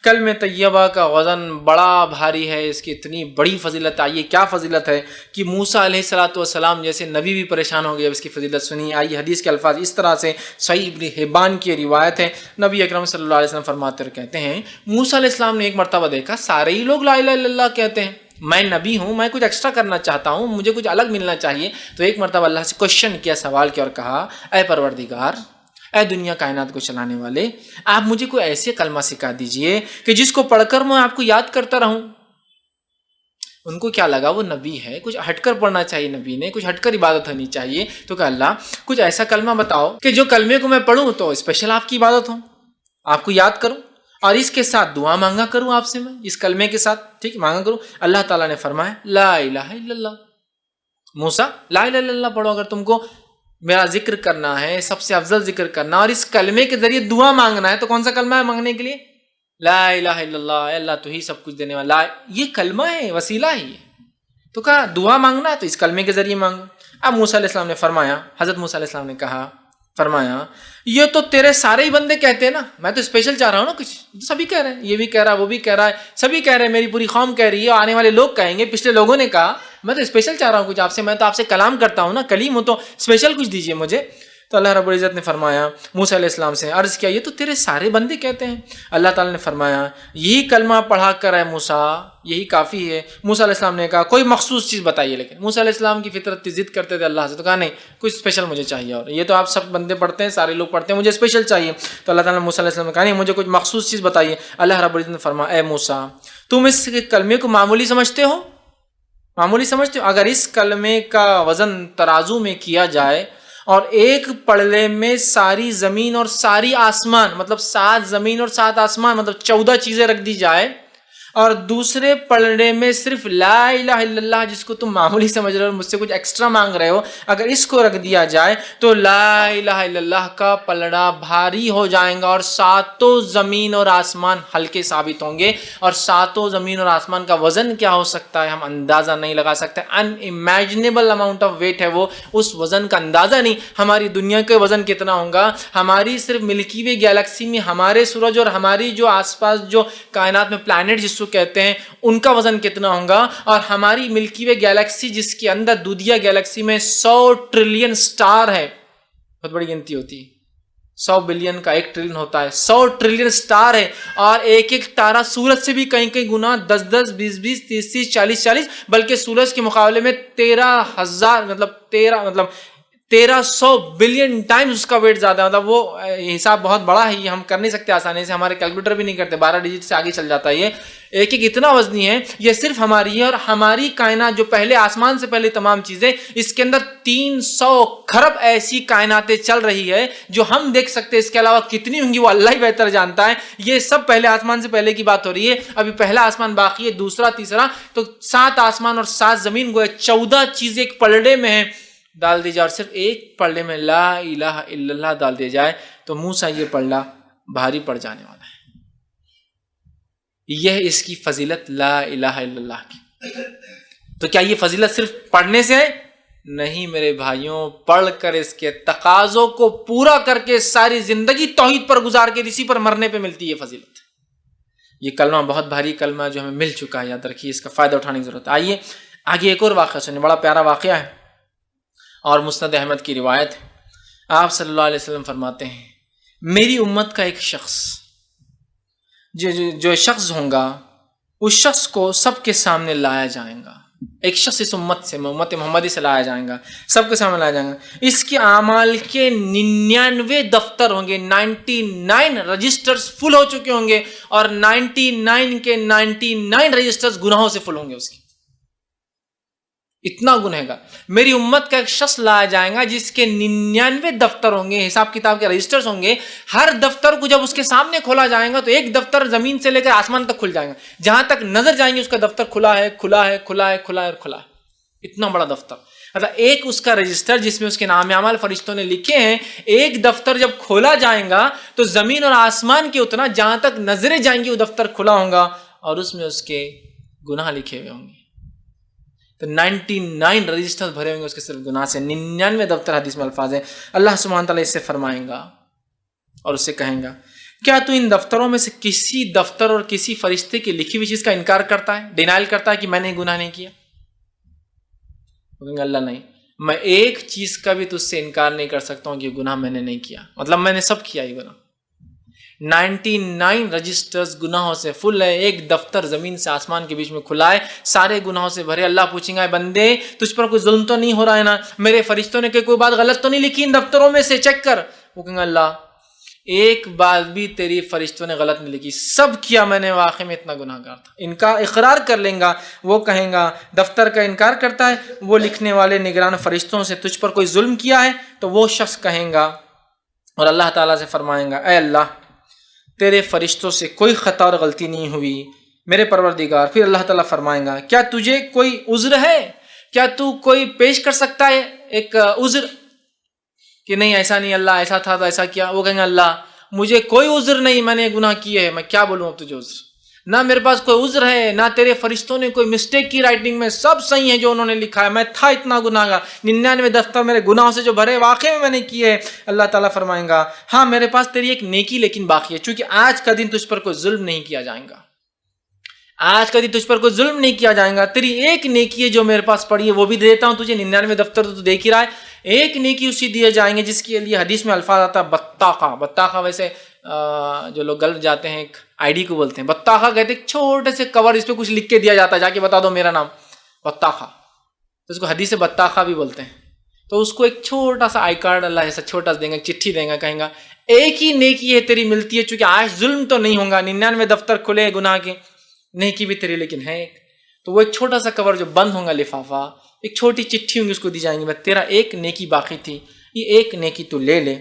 کلمہ طیبہ کا وزن بڑا بھاری ہے، اس کی اتنی بڑی فضیلت۔ آئیے کیا فضیلت ہے کہ موسیٰ علیہ السلام جیسے نبی بھی پریشان ہو گئے اب اس کی فضیلت سنی۔ آئیے حدیث کے الفاظ اس طرح سے، صحیح ابن حبان کی روایت ہے، نبی اکرم صلی اللہ علیہ وسلم فرماتے اور کہتے ہیں موسیٰ علیہ السلام نے ایک مرتبہ دیکھا سارے ہی لوگ لا الہ الا اللہ کہتے ہیں، میں نبی ہوں، میں کچھ ایکسٹرا کرنا چاہتا ہوں، مجھے کچھ الگ ملنا چاہیے۔ تو ایک مرتبہ اللہ سے کوشچن کیا، سوال کیا اور کہا اے پروردگار، اے دنیا کائنات کو چلانے والے، آپ مجھے کوئی ایسے کلمہ سکھا دیجئے کہ جس کو پڑھ کر میں آپ کو یاد کرتا رہوں۔ ان کو کیا لگا وہ نبی ہے، کچھ ہٹ کر پڑھنا چاہیے، نبی نے کچھ ہٹ کر عبادت ہونی چاہیے۔ تو کہ اللہ کچھ ایسا کلمہ بتاؤ کہ جو کلمے کو میں پڑھوں تو اسپیشل آپ کی عبادت ہو، آپ کو یاد کروں اور اس کے ساتھ دعا مانگا کروں آپ سے، میں اس کلمے کے ساتھ ٹھیک مانگا کروں۔ اللہ تعالیٰ نے فرمایا لا الہ الا اللہ، موسیٰ لا الہ الا اللہ پڑھو، اگر تم کو میرا ذکر کرنا ہے، سب سے افضل ذکر کرنا اور اس کلمے کے ذریعے دعا مانگنا ہے، تو کون سا کلمہ ہے مانگنے کے لیے؟ لا الہ الا اللہ، اے اللہ تو ہی سب کچھ دینے والا، یہ کلمہ ہے، وسیلہ ہی ہے۔ تو کہا دعا مانگنا ہے تو اس کلمے کے ذریعے مانگو۔ اب موسیٰ علیہ السلام نے فرمایا، حضرت موسیٰ علیہ السلام نے کہا، فرمایا یہ تو تیرے سارے ہی بندے کہتے ہیں نا، میں تو اسپیشل چاہ رہا ہوں نا، کچھ سبھی کہہ رہے ہیں، یہ بھی کہہ رہا ہے، وہ بھی کہہ رہا ہے، سبھی کہہ رہے ہیں، میری پوری قوم کہہ رہی ہے، آنے والے لوگ کہیں گے، پچھلے لوگوں نے کہا، میں تو اسپیشل چاہ رہا ہوں کچھ آپ سے، میں تو آپ سے کلام کرتا ہوں نا، کلیم ہوں، تو اسپیشل کچھ دیجئے مجھے۔ تو اللہ رب العزت نے فرمایا موسیٰ علیہ السلام سے عرض کیا یہ تو تیرے سارے بندے کہتے ہیں۔ اللہ تعالیٰ نے فرمایا یہی کلمہ پڑھا کر ہے موسیٰ، یہی کافی ہے۔ موسیٰ علیہ السلام نے کہا کوئی مخصوص چیز بتائیے، لیکن موسیٰ علیہ السلام کی فطرت تھی، ضد کرتے تھے اللہ سے، تو کہا نہیں کچھ اسپیشل مجھے چاہیے، اور یہ تو آپ سب بندے پڑھتے ہیں، سارے لوگ پڑھتے ہیں، مجھے اسپیشل چاہیے۔ تو اللہ تعالیٰ نے موسیٰ علیہ السلام نے کہا نہیں مجھے کچھ مخصوص چیز بتائیے۔ اللہ رب العزت نے فرمایا اے موسیٰ تم اس کلمے کو معمولی سمجھتے ہو، معمولی سمجھتے ہو؟ اگر اس کلمے کا وزن ترازو میں کیا جائے اور ایک پلڑے میں ساری زمین اور ساری آسمان، مطلب 7 زمین اور 7 آسمان، مطلب 14 چیزیں رکھ دی جائے، اور دوسرے پلڑے میں صرف لا الہ الا اللہ جس کو تم معمولی سمجھ رہے ہو، مجھ سے کچھ ایکسٹرا مانگ رہے ہو، اگر اس کو رکھ دیا جائے تو لا الہ الا اللہ کا پلڑا بھاری ہو جائے گا، اور 7 زمین اور آسمان ہلکے ثابت ہوں گے۔ اور 7 زمین اور آسمان کا وزن کیا ہو سکتا ہے ہم اندازہ نہیں لگا سکتے، ان امیجنیبل اماؤنٹ آف ویٹ ہے وہ، اس وزن کا اندازہ نہیں۔ ہماری دنیا کے وزن کتنا ہوگا، ہماری صرف ملکی وے گیلیکسی میں ہمارے سورج اور ہماری جو آس پاس جو کائنات میں پلانٹ جس کو کہتے ہیں ان کا وزن کتنا ہوگا، اور ہماری ملکی وے گیلیکسی جس کے اندر دودھیا گیلیکسی میں 100 ٹریلین سٹار ہے، بہت بڑی گنتی ہوتی ہے، 100 بلین کا 1 ٹریلین ہوتا ہے، 100 ٹریلین سٹار ہے، اور ایک ایک تارہ سورج سے بھی کئی کئی گنا، 10 20 20 30 30 40 بلکہ سورج کے مقابلے میں 13,000 مطلب 1300 بلین ٹائمز اس کا ویٹ زیادہ، مطلب وہ حساب بہت بڑا ہے، یہ ہم کر نہیں سکتے آسانی سے، ہمارے کیلکولیٹر بھی نہیں کرتے، 12 ڈیجٹ سے آگے چل جاتا ہے، یہ ایک ایک اتنا وزنی ہے، یہ صرف ہماری ہے۔ اور ہماری کائنات جو پہلے آسمان سے پہلے تمام چیزیں، اس کے اندر 300 کھرب ایسی کائناتیں چل رہی ہے جو ہم دیکھ سکتے ہیں، اس کے علاوہ کتنی ہوں گی وہ اللہ ہی بہتر جانتا ہے۔ یہ سب پہلے آسمان سے پہلے کی بات ہو رہی ہے، ابھی پہلا آسمان باقی ہے، دوسرا تیسرا، تو 7 آسمان اور 7 زمین گوئے 14 چیزیں ایک پلڑے میں ہیں، ڈال دی جائے، اور صرف ایک پلڑے میں لا الہ الا اللہ ڈال دی جائے تو موسیٰ یہ پلڑا بھاری پڑ جانے والا ہے۔ یہ اس کی فضیلت لا الہ الا اللہ کی۔ تو کیا یہ فضیلت صرف پڑھنے سے ہے؟ نہیں میرے بھائیوں، پڑھ کر اس کے تقاضوں کو پورا کر کے ساری زندگی توحید پر گزار کے اسی پر مرنے پہ ملتی ہے فضیلت۔ یہ کلمہ بہت بھاری کلمہ ہے جو ہمیں مل چکا ہے، یاد رکھیے، اس کا فائدہ اٹھانے کی ضرورت ہے۔ آئیے آگے ایک اور واقعہ سنیں، بڑا پیارا واقعہ ہے اور مسند احمد کی روایت ہے۔ آپ صلی اللہ علیہ وسلم فرماتے ہیں میری امت کا ایک شخص جو شخص ہوگا اس شخص کو سب کے سامنے لایا جائے گا، ایک شخص اس امت سے، امت محمدی سے لایا جائے گا، سب کے سامنے لایا جائے گا، اس کے اعمال کے 99 دفتر ہوں گے، 99 رجسٹرز فل ہو چکے ہوں گے، اور 99 کے 99 رجسٹرز گناہوں سے فل ہوں گے، اس کے اتنا گنہگار۔ میری امت کا ایک شخص لایا جائے گا جس کے 99 دفتر ہوں گے، حساب کتاب کے رجسٹرز ہوں گے، ہر دفتر کو جب اس کے سامنے کھولا جائے گا تو ایک دفتر زمین سے لے کر آسمان تک کھل جائے گا، جہاں تک نظر جائیں گے اس کا دفتر کھلا ہے کھلا ہے کھلا ہے کھلا ہے اور کھلا ہے، اتنا بڑا دفتر۔ مطلب ایک اس کا رجسٹر جس میں اس کے نام اعمال فرشتوں نے لکھے ہیں، ایک دفتر جب کھولا جائے گا تو زمین اور آسمان کے اتنا جہاں تک نظریں جائیں گی وہ دفتر کھلا ہوگا، اور اس میں اس کے گناہ لکھے ہوئے ہوں گے۔ تو 99 رجسٹر بھرے ہوں گے اس کے صرف گناہ سے، 99 دفتر، حدیث میں الفاظ ہے۔ اللہ سبحانہ تعالیٰ اس سے فرمائیں گا اور اس سے کہیں گا کیا تو ان دفتروں میں سے کسی دفتر اور کسی فرشتے کی لکھی ہوئی چیز کا انکار کرتا ہے، ڈینائل کرتا ہے کہ میں نے گناہ نہیں کیا؟ اللہ نہیں، میں ایک چیز کا بھی تجھ سے انکار نہیں کر سکتا ہوں کہ گناہ میں نے نہیں کیا، مطلب میں نے سب کیا یہ گناہ۔ 99 رجسٹرز گناہوں سے فل ہے، ایک دفتر زمین سے آسمان کے بیچ میں کھلا ہے، سارے گناہوں سے بھرے۔ اللہ پوچھیں گا بندے تجھ پر کوئی ظلم تو نہیں ہو رہا ہے نا، میرے فرشتوں نے کوئی بات غلط تو نہیں لکھی ان دفتروں میں سے، چیک کر۔ وہ کہیں گا اللہ ایک بات بھی تیری فرشتوں نے غلط نہیں لکھی، سب کیا میں نے، واقعی میں اتنا گناہ گار تھا۔ ان کا اقرار کر لیں گا، وہ کہیں گا دفتر کا انکار کرتا ہے، وہ لکھنے والے نگران فرشتوں سے تجھ پر کوئی ظلم کیا ہے، تو وہ شخص کہیں گا اور اللہ تعالیٰ سے فرمائیں گا اے اللہ تیرے فرشتوں سے کوئی خطا اور غلطی نہیں ہوئی میرے پروردگار۔ پھر اللہ تعالیٰ فرمائیں گا کیا تجھے کوئی عذر ہے، کیا تو کوئی پیش کر سکتا ہے ایک عذر کہ نہیں ایسا نہیں اللہ، ایسا تھا تو ایسا کیا؟ وہ کہیں گے اللہ مجھے کوئی عذر نہیں، میں نے گناہ کیے ہے، میں کیا بولوں اب تجھے عذر؟ نہ میرے پاس کوئی عذر ہے، نہ تیرے فرشتوں نے کوئی مسٹیک کی رائٹنگ میں، سب صحیح ہے جو انہوں نے لکھا ہے، میں تھا اتنا گناہ گار، 99 دفتر میرے گناہوں سے جو بھرے واقعی میں نے کیے۔ اللہ تعالیٰ فرمائیں گا ہاں میرے پاس تیری ایک نیکی لیکن باقی ہے، چونکہ آج کا دن تجھ پر کوئی ظلم نہیں کیا جائے گا، آج کا دن تجھ پر کوئی ظلم نہیں کیا جائے گا، تیری ایک نیکی ہے جو میرے پاس پڑی ہے وہ بھی دے دیتا ہوں تجھے، 99 دفتر تو دیکھ ہی رہا ہے، ایک نیکی اسی دیے جائیں گے جس کے لیے حدیث میں الفاظ آتا ہے بطاقہ۔ بطاقہ ویسے جو لوگ گلف جاتے ہیں ایک آئی ڈی کو بولتے ہیں بطاقہ، کہتے ہیں چھوٹے سے کور، اس پہ کچھ لکھ کے دیا جاتا ہے، جا کے بتا دو میرا نام بطاقہ، تو اس کو حدیث بطاقہ بھی بولتے ہیں۔ تو اس کو ایک چھوٹا سا آئی کارڈ اللہ ایسا چھوٹا سا دیں گا، چٹھی دیں گا، کہیں گا ایک ہی نیکی ہے تیری ملتی ہے، چونکہ آج ظلم تو نہیں ہوگا، 99 دفتر کھلے گناہ کے، نیکی بھی تیری لیکن ہے ایک، تو وہ ایک چھوٹا سا کور جو بند ہوگا لفافہ، ایک چھوٹی چٹھی ہوں گی اس کو دی جائیں گی، بس تیرا ایک نیکی باقی تھی، یہ ایک نیکی تو لے لے،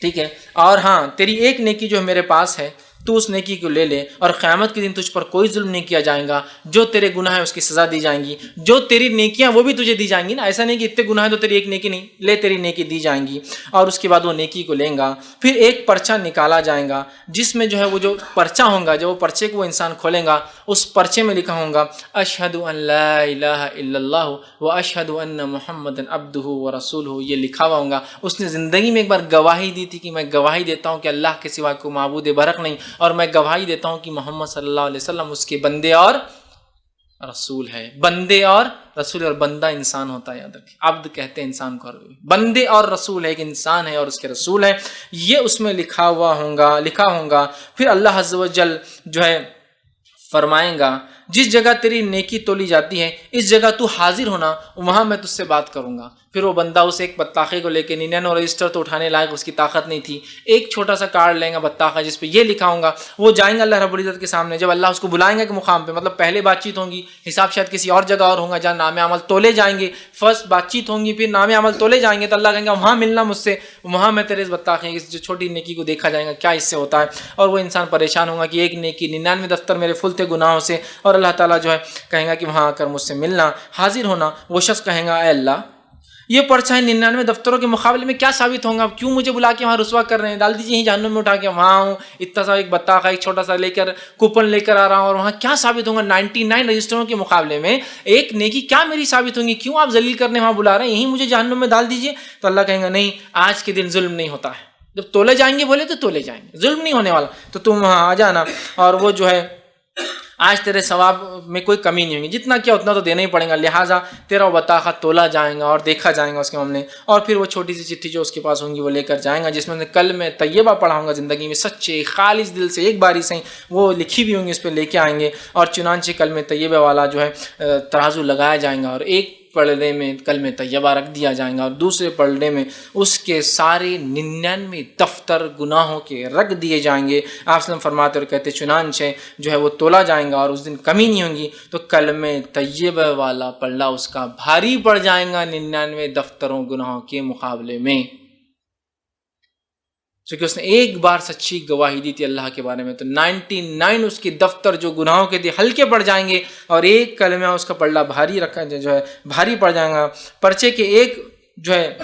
ٹھیک ہے، اور ہاں تیری ایک نیکی جو میرے پاس ہے تو اس نیکی کو لے لے، اور قیامت کے دن تجھ پر کوئی ظلم نہیں کیا جائے گا، جو تیرے گناہ ہیں اس کی سزا دی جائیں گی، جو تیری نیکیاں وہ بھی تجھے دی جائیں گی نا، ایسا نہیں کہ اتنے گناہ ہیں تو تیری ایک نیکی نہیں، لے تیری نیکی دی جائیں گی۔ اور اس کے بعد وہ نیکی کو لیں گا، پھر ایک پرچہ نکالا جائے گا جس میں جو ہے وہ جو پرچہ ہوگا، جو وہ پرچے کو وہ انسان کھولیں گا، اس پرچے میں لکھا ہوگا اشہد ان لا الہ الا اللہ و اشہد ان محمد عبدہ و رسولہ، یہ لکھا ہوا ہوگا۔ اس نے زندگی میں ایک بار گواہی دی تھی کہ میں گواہی دیتا ہوں کہ اللہ کے سوا کوئی معبود برحق نہیں، اور میں گواہی دیتا ہوں کہ محمد صلی اللہ علیہ وسلم اس کے بندے اور رسول ہے۔ بندے اور رسول، اور بندہ انسان ہوتا ہے، یاد رکھیں، عبد کہتے ہیں انسان کو، بندے اور رسول ہے، ایک انسان ہے اور اس کے رسول ہے، یہ اس میں لکھا ہوگا۔ پھر اللہ عز و جل جو ہے فرمائیں گا جس جگہ تیری نیکی تولی جاتی ہے اس جگہ تو حاضر ہونا، وہاں میں تجھ سے بات کروں گا۔ پھر وہ بندہ اسے ایک بطاخے کو لے کے 99 رجسٹر تو اٹھانے لائق اس کی طاقت نہیں تھی، ایک چھوٹا سا کارڈ لیں گا بطاخہ جس پہ یہ لکھا ہوگا، وہ جائیں گے اللہ رب العزت کے سامنے، جب اللہ اس کو بلائیں گے کہ مقام پہ، مطلب پہلے بات چیت ہوں گی، حساب شاید کسی اور جگہ اور ہوگا جہاں نام عمل تولے جائیں گے، فرسٹ بات چیت ہوں گی پھر نام عمل تولے جائیں گے، تو اللہ کہیں گا وہاں ملنا مجھ سے، وہاں میں تیرے اس بطاخے اس جو چھوٹی نیکی کو دیکھا جائے گا کیا اس سے ہوتا ہے، اور وہ انسان پریشان ہوگا کہ ایک نیکی 99 دفتر میرے فل تھے گناہوں سے، اور اللہ تعالیٰ جو ہے کہیں گا کہ وہاں آ کر مجھ سے ملنا، حاضر ہونا۔ وہ شخص کہیں گا اے اللہ یہ پرچہ 99 دفتروں کے مقابلے میں کیا ثابت ہوں گا، کیوں مجھے بلا کے وہاں رسوا کر رہے ہیں، ڈال دیجیے یہیں جہنم میں اٹھا کے، وہاں ہوں اتنا سا ایک بطاخہ ایک چھوٹا سا لے کر کوپن لے کر آ رہا ہوں، اور وہاں کیا ثابت ہوگا 99 رجسٹروں کے مقابلے میں ایک نیکی کیا میری ثابت ہوں گی، کیوں آپ ذلیل کرنے وہاں بلا رہے ہیں، یہیں مجھے جہنم میں ڈال دیجیے۔ تو اللہ کہیں گا نہیں، آج کے دن ظلم نہیں ہوتا ہے، جب تولے جائیں گے بولے تو تولے جائیں گے، ظلم نہیں ہونے والا، تو تم وہاں آ جانا، اور وہ جو ہے آج تیرے ثواب میں کوئی کمی نہیں ہوگی، جتنا کیا اتنا تو دینا ہی پڑے گا، لہٰذا تیرا وہ بطاخہ تولا جائے گا اور دیکھا جائے گا اس کے معاملے، اور پھر وہ چھوٹی سی چٹھی جو اس کے پاس ہوں گی وہ لے کر جائیں گا، جس میں کلمہ طیبہ پڑھا ہوں گا زندگی میں، سچے خالص دل سے ایک باری سے وہ لکھی ہوئی ہوں گی، اس پہ لے کے آئیں گے، اور چنانچہ کلمہ طیبہ والا جو ہے ترازو لگایا جائیں گا، اور ایک پلڑے میں کلمہ طیبہ رکھ دیا جائے گا، اور دوسرے پلڑے میں اس کے سارے 99 دفتر گناہوں کے رکھ دیے جائیں گے۔ آپ وسلم فرماتے اور کہتے چنانچہ جو ہے وہ تولا جائیں گا اور اس دن کمی نہیں ہوں گی، تو کلمہ طیبہ والا پلڑا اس کا بھاری پڑ جائے گا 99 دفتروں گناہوں کے مقابلے میں، کیونکہ اس نے ایک بار سچی گواہی دی تھی اللہ کے بارے میں، تو 99 اس کے دفتر جو گناہوں کے تھے ہلکے پڑ جائیں گے، اور ایک کلمہ اس کا پلڑا بھاری رکھا جو ہے بھاری پڑ جائے گا، پرچے کے ایک جو ہے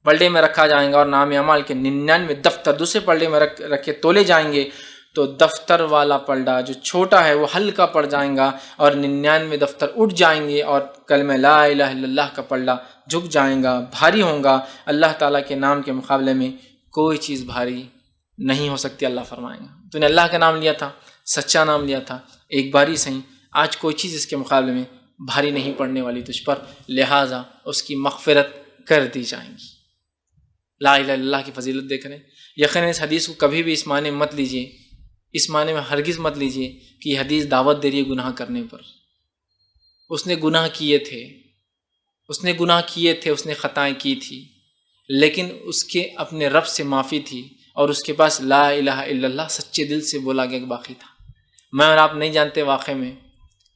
پلڑے میں رکھا جائے گا، اور نام اعمال کے 99 دفتر دوسرے پلڑے میں رکھے تولے جائیں گے، تو دفتر والا پلڑا جو چھوٹا ہے وہ ہلکا پڑ جائے گا، اور 99 دفتر اٹھ جائیں گے، اور کلمہ لا الہ الا اللہ کا پلڑا جھک جائے گا، بھاری ہوگا۔ اللہ تعالیٰ کے نام کے مقابلے میں کوئی چیز بھاری نہیں ہو سکتی. اللہ فرمائیں گے تو نے اللہ کا نام لیا تھا, سچا نام لیا تھا, ایک باری صحیح, آج کوئی چیز اس کے مقابلے میں بھاری نہیں پڑنے والی تجھ پر, لہٰذا اس کی مغفرت کر دی جائیں گی. لا الہ الا اللہ کی فضیلت دیکھ رہے ہیں. یقیناً اس حدیث کو کبھی بھی اس معنی میں مت لیجیے, اس معنی میں ہرگز مت لیجیے کہ یہ حدیث دعوت دے رہی ہے گناہ کرنے پر. اس نے گناہ کیے تھے, اس نے خطائیں کی تھی, لیکن اس کے اپنے رب سے معافی تھی اور اس کے پاس لا الہ الا اللہ سچے دل سے بولا گیا کہ باقی تھا. میں اور آپ نہیں جانتے واقع میں,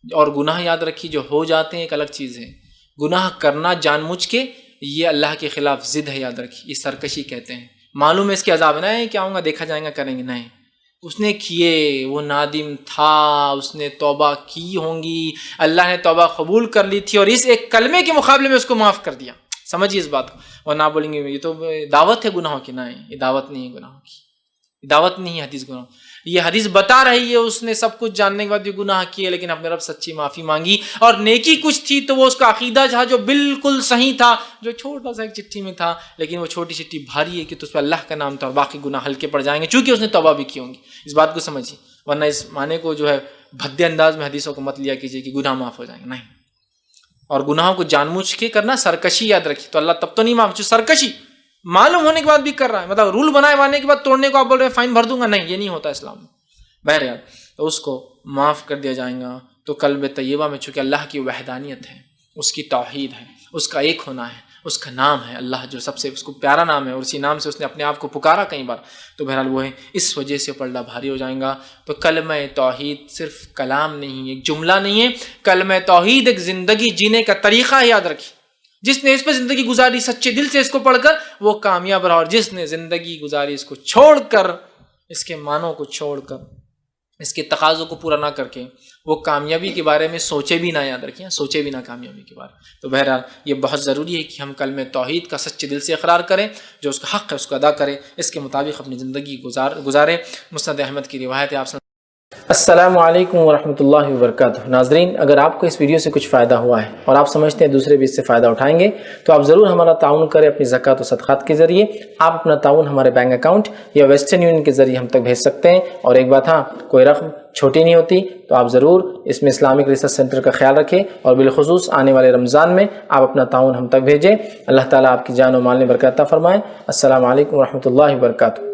اور گناہ یاد رکھیے جو ہو جاتے ہیں ایک الگ چیز ہے, گناہ کرنا جان مجھ کے یہ اللہ کے خلاف ضد ہے, یاد رکھیے, یہ سرکشی کہتے ہیں. معلوم ہے اس کے عذاب نہیں کیا ہوں گا, دیکھا جائے گا, کریں گے, نہیں. اس نے کیے, وہ نادم تھا, اس نے توبہ کی ہوں گی, اللہ نے توبہ قبول کر لی تھی اور اس ایک کلمے کے مقابلے میں اس کو معاف کر دیا. سمجھیے اس بات کو. اور نہ بولیں گے یہ تو دعوت ہے گناہوں کی, نہیں, یہ دعوت نہیں ہے گناہوں کی, دعوت نہیں ہے حدیث گناہ. یہ حدیث بتا رہی ہے اس نے سب کچھ جاننے کے بعد بھی گناہ کیے, لیکن اپنے رب سچی معافی مانگی, اور نیکی کچھ تھی تو وہ اس کا عقیدہ تھا جو بالکل صحیح تھا, جو چھوٹا سا ایک چٹھی میں تھا, لیکن وہ چھوٹی چٹھی بھاری ہے کہ تو اس پہ اللہ کا نام تھا اور باقی گناہ ہلکے پڑ جائیں گے چونکہ اس نے توبہ بھی کی ہوں گی. اس بات کو سمجھیے, ورنہ اس معنی کو جو ہے بھدے انداز میں حدیثوں کو مت لیا کیجیے کہ گناہ معاف ہو جائیں گے, نہیں. اور گناہوں کو جان بوجھ کے کرنا سرکشی, یاد رکھیے, تو اللہ تب تو نہیں معاف, جو سرکشی معلوم ہونے کے بعد بھی کر رہا ہے, مطلب رول بنائے وانے کے بعد توڑنے کو آپ بول رہے ہیں فائن بھر دوں گا, نہیں, یہ نہیں ہوتا اسلام میں. بہرحال تو اس کو معاف کر دیا جائیں گا. تو قلب طیبہ میں چونکہ اللہ کی وحدانیت ہے, اس کی توحید ہے, اس کا ایک ہونا ہے, اس کا نام ہے اللہ, جو سب سے اس کو پیارا نام ہے, اور اسی نام سے اس نے اپنے آپ کو پکارا کئی بار, تو بہرحال وہ ہے, اس وجہ سے پلڑا بھاری ہو جائیں گا. تو کلمہ توحید صرف کلام نہیں, ایک جملہ نہیں ہے, کلمہ توحید ایک زندگی جینے کا طریقہ ہے, یاد رکھیے. جس نے اس پہ زندگی گزاری سچے دل سے اس کو پڑھ کر وہ کامیاب رہا, اور جس نے زندگی گزاری اس کو چھوڑ کر, اس کے معنوں کو چھوڑ کر, اس کے تقاضوں کو پورا نہ کر کے وہ کامیابی کے بارے میں سوچے بھی نہ, یاد رکھیں, سوچے بھی نہ کامیابی کے بارے. تو بہرحال یہ بہت ضروری ہے کہ ہم کلمہ توحید کا سچے دل سے اقرار کریں, جو اس کا حق ہے اس کو ادا کریں, اس کے مطابق اپنی زندگی گزاریں. مسند احمد کی روایت ہے آپ. السلام علیکم ورحمۃ اللہ وبرکاتہ. ناظرین, اگر آپ کو اس ویڈیو سے کچھ فائدہ ہوا ہے اور آپ سمجھتے ہیں دوسرے بھی اس سے فائدہ اٹھائیں گے, تو آپ ضرور ہمارا تعاون کریں اپنی زکوٰۃ و صدقات کے ذریعے. آپ اپنا تعاون ہمارے بینک اکاؤنٹ یا ویسٹرن یونین کے ذریعے ہم تک بھیج سکتے ہیں. اور ایک بات, ہاں, کوئی رقم چھوٹی نہیں ہوتی, تو آپ ضرور اس میں اسلامک ریسرچ سینٹر کا خیال رکھیں, اور بالخصوص آنے والے رمضان میں آپ اپنا تعاون ہم تک بھیجیں. اللہ تعالیٰ آپ کی جان و مال میں برکت عطا فرمائے. السلام علیکم ورحمۃ اللہ وبرکاتہ.